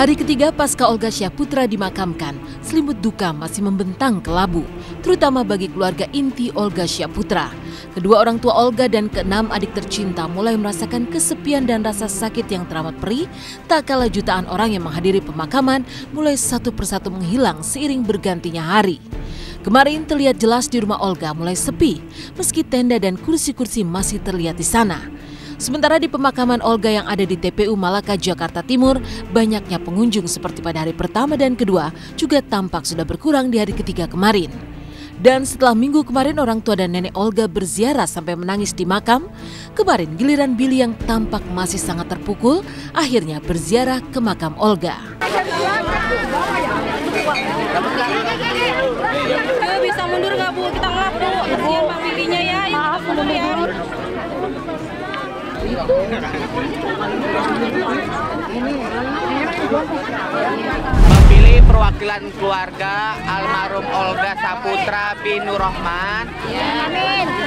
Hari ketiga pasca Olga Syahputra dimakamkan, selimut duka masih membentang ke Labu, terutama bagi keluarga inti Olga Syahputra. Kedua orang tua Olga dan keenam adik tercinta mulai merasakan kesepian dan rasa sakit yang teramat perih, tak kalah jutaan orang yang menghadiri pemakaman mulai satu persatu menghilang seiring bergantinya hari. Kemarin terlihat jelas di rumah Olga mulai sepi, meski tenda dan kursi-kursi masih terlihat di sana. Sementara di pemakaman Olga yang ada di TPU Malaka, Jakarta Timur, banyaknya pengunjung seperti pada hari pertama dan kedua juga tampak sudah berkurang di hari ketiga kemarin. Dan setelah minggu kemarin orang tua dan nenek Olga berziarah sampai menangis di makam, kemarin giliran Billy yang tampak masih sangat terpukul akhirnya berziarah ke makam Olga. Bisa mundur nggak Bu? Kita ngelap Bu. Kasihan Bang Billy-nya ya. Maaf mundur ya. Bang Billy perwakilan keluarga almarhum Olga Syahputra bin Nur Rahman.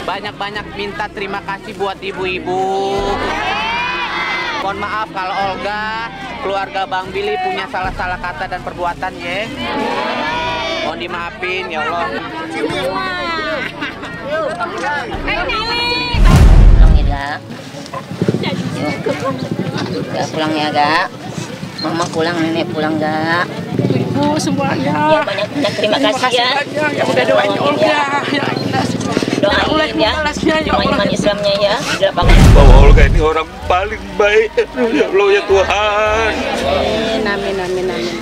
Banyak-banyak minta terima kasih buat ibu-ibu. Mohon maaf kalau Olga, keluarga Bang Billy punya salah-salah kata dan perbuatan ya. Mohon dimaafin ya Allah. Gak pulang ya Gak? Mama pulang, nenek pulang Gak? Ibu semuanya. Ya banyak terima kasih ya. Yang udah doain Olga. Doain ya. Iman Islamnya ya. Bahwa Olga ini orang paling baik. Ya Allah ya Tuhan. Amin, amin, amin.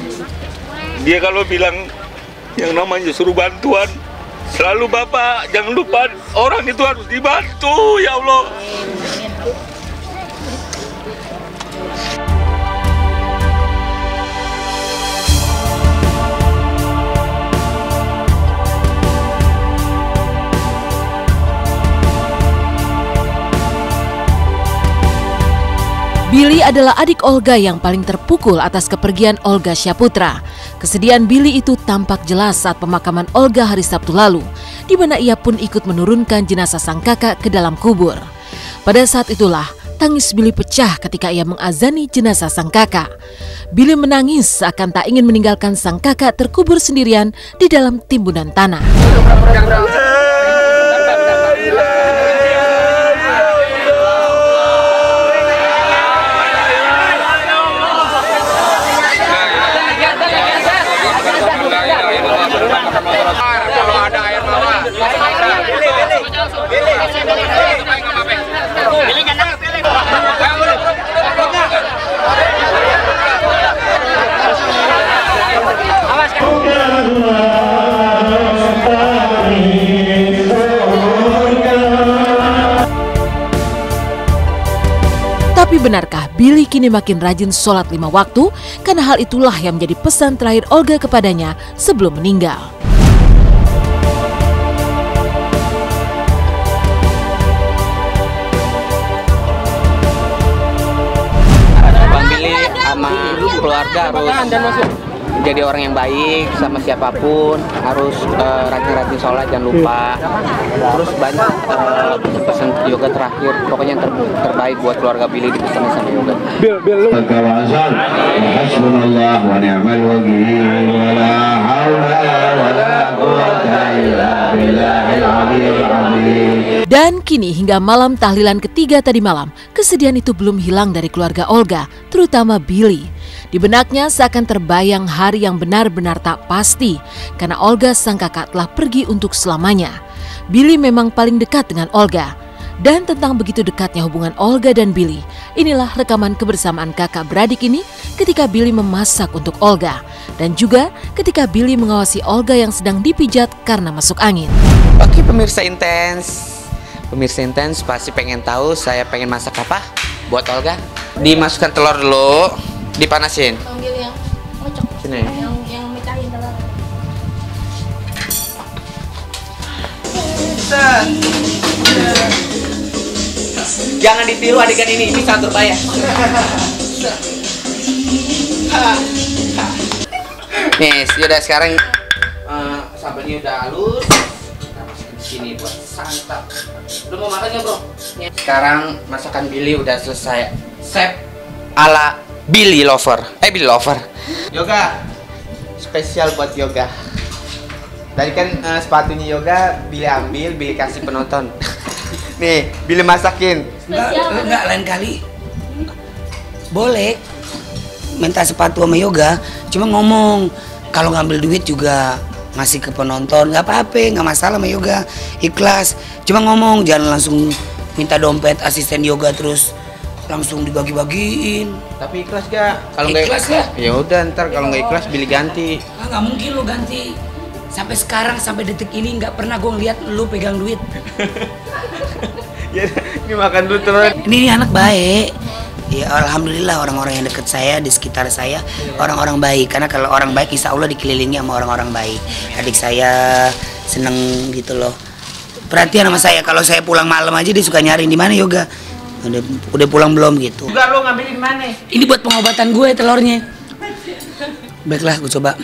Dia kalau bilang yang namanya suruh bantuan, selalu Bapak jangan lupa orang itu harus dibantu ya Allah. Billy adalah adik Olga yang paling terpukul atas kepergian Olga Syahputra. Kesedihan Billy itu tampak jelas saat pemakaman Olga hari Sabtu lalu, di mana ia pun ikut menurunkan jenazah sang kakak ke dalam kubur. Pada saat itulah, tangis Billy pecah ketika ia mengazani jenazah sang kakak. Billy menangis seakan tak ingin meninggalkan sang kakak terkubur sendirian di dalam timbunan tanah. Kalau ada air bawah. Tapi benarkah Billy kini makin rajin sholat 5 waktu? Karena hal itulah yang menjadi pesan terakhir Olga kepadanya sebelum meninggal. Bang Billy sama keluarga harus jadi orang yang baik sama siapapun, harus rajin-rajin sholat jangan lupa. Terus banyak pesan yoga terakhir, pokoknya yang terbaik buat keluarga Billy dipesan sama yoga. Hasbunallah wa ni'mal wakil wa la haula wa la quwwata illa billahil aliyyil azim. Dan kini hingga malam tahlilan ketiga tadi malam, kesedihan itu belum hilang dari keluarga Olga, terutama Billy. Di benaknya seakan terbayang hari yang benar-benar tak pasti, karena Olga sang kakak telah pergi untuk selamanya. Billy memang paling dekat dengan Olga. Dan tentang begitu dekatnya hubungan Olga dan Billy, inilah rekaman kebersamaan kakak beradik ini ketika Billy memasak untuk Olga. Dan juga ketika Billy mengawasi Olga yang sedang dipijat karena masuk angin. Oke pemirsa intens. Pemirsa intens pasti pengen tahu saya pengen masak apa buat Olga. Dimasukkan telur dulu, dipanasin. Ambil yang ngocok. Sini. Yang mecahin telur. Jangan ditiru adegan ini sangat berbahaya. Nih, sudah sekarang sambalnya udah halus. Kita masukin di sini buat santap. Udah mau makan ya, Bro? Sekarang masakan Billy udah selesai. Chef ala Billy Lover. Billy Lover. Yoga, spesial buat Yoga. Tadi kan sepatunya Yoga Billy ambil, Billy kasih penonton. Nih, Billy masakin. Enggak, lain kali. Boleh minta sepatu sama Yoga, cuma ngomong kalau ngambil duit juga ngasih ke penonton, nggak apa-apa, nggak masalah sama Yoga, ikhlas. Cuma ngomong, jangan langsung minta dompet asisten Yoga terus langsung dibagi-bagiin. Tapi ikhlas gak? Kalau nggak ikhlas ya? Ya udah, ntar kalau nggak ikhlas Billy ganti. Nggak mungkin lo ganti. Sampai sekarang, sampai detik ini nggak pernah gue ngeliat lu pegang duit. Ya, ini makan dulu terus. Ini anak baik. Ya alhamdulillah orang-orang yang dekat saya, di sekitar saya orang-orang baik. Karena kalau orang baik insya Allah dikelilingi sama orang-orang baik. Adik saya seneng gitu loh. Perhatian sama saya, kalau saya pulang malam aja dia suka nyariin di mana Yoga. Udah pulang belum gitu. Juga lo ngambilin mana? Ini buat pengobatan gue telurnya. Baiklah, gue coba.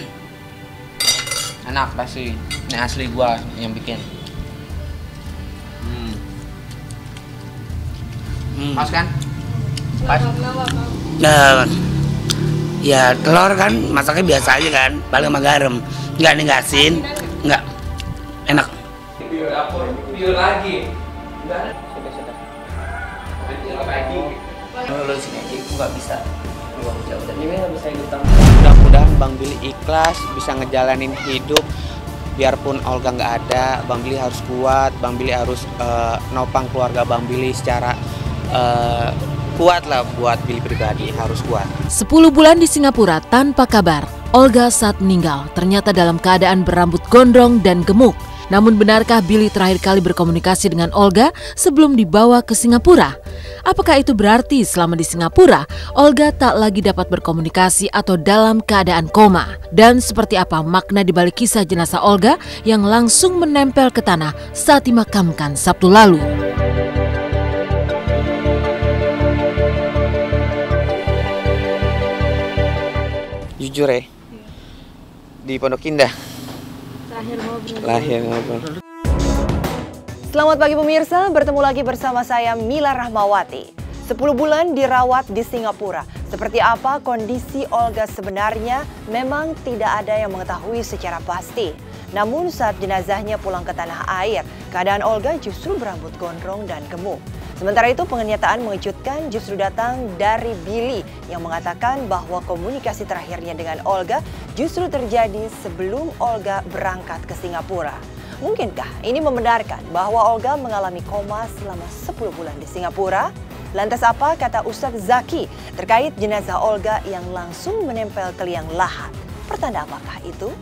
Enak pasti. Ini asli gua yang bikin. Pas kan? Pas. Nah, ya telur kan masaknya biasa aja kan, paling sama garam. Enggak nih, nggak asin, enggak enak. Biar lagi. Lo sini aja, gue nggak bisa. Mudah-mudahan Bang Billy ikhlas, bisa ngejalanin hidup. Biarpun Olga nggak ada, Bang Billy harus kuat. Bang Billy harus nopang keluarga Bang Billy secara kuat lah, buat Billy pribadi harus kuat. 10 bulan di Singapura tanpa kabar, Olga saat meninggal ternyata dalam keadaan berambut gondrong dan gemuk. Namun benarkah Billy terakhir kali berkomunikasi dengan Olga sebelum dibawa ke Singapura? Apakah itu berarti selama di Singapura, Olga tak lagi dapat berkomunikasi atau dalam keadaan koma? Dan seperti apa makna dibalik kisah jenazah Olga yang langsung menempel ke tanah saat dimakamkan Sabtu lalu? Jujur ya, di Pondok Indah. Lahir ngobrol. Selamat pagi pemirsa, bertemu lagi bersama saya Mila Rahmawati. 10 bulan dirawat di Singapura. Seperti apa kondisi Olga sebenarnya memang tidak ada yang mengetahui secara pasti. Namun saat jenazahnya pulang ke tanah air, keadaan Olga justru berambut gondrong dan gemuk. Sementara itu pernyataan mengejutkan justru datang dari Billy yang mengatakan bahwa komunikasi terakhirnya dengan Olga justru terjadi sebelum Olga berangkat ke Singapura. Mungkinkah ini membenarkan bahwa Olga mengalami koma selama 10 bulan di Singapura? Lantas apa kata Ustadz Zaki terkait jenazah Olga yang langsung menempel ke liang lahat? Pertanda apakah itu?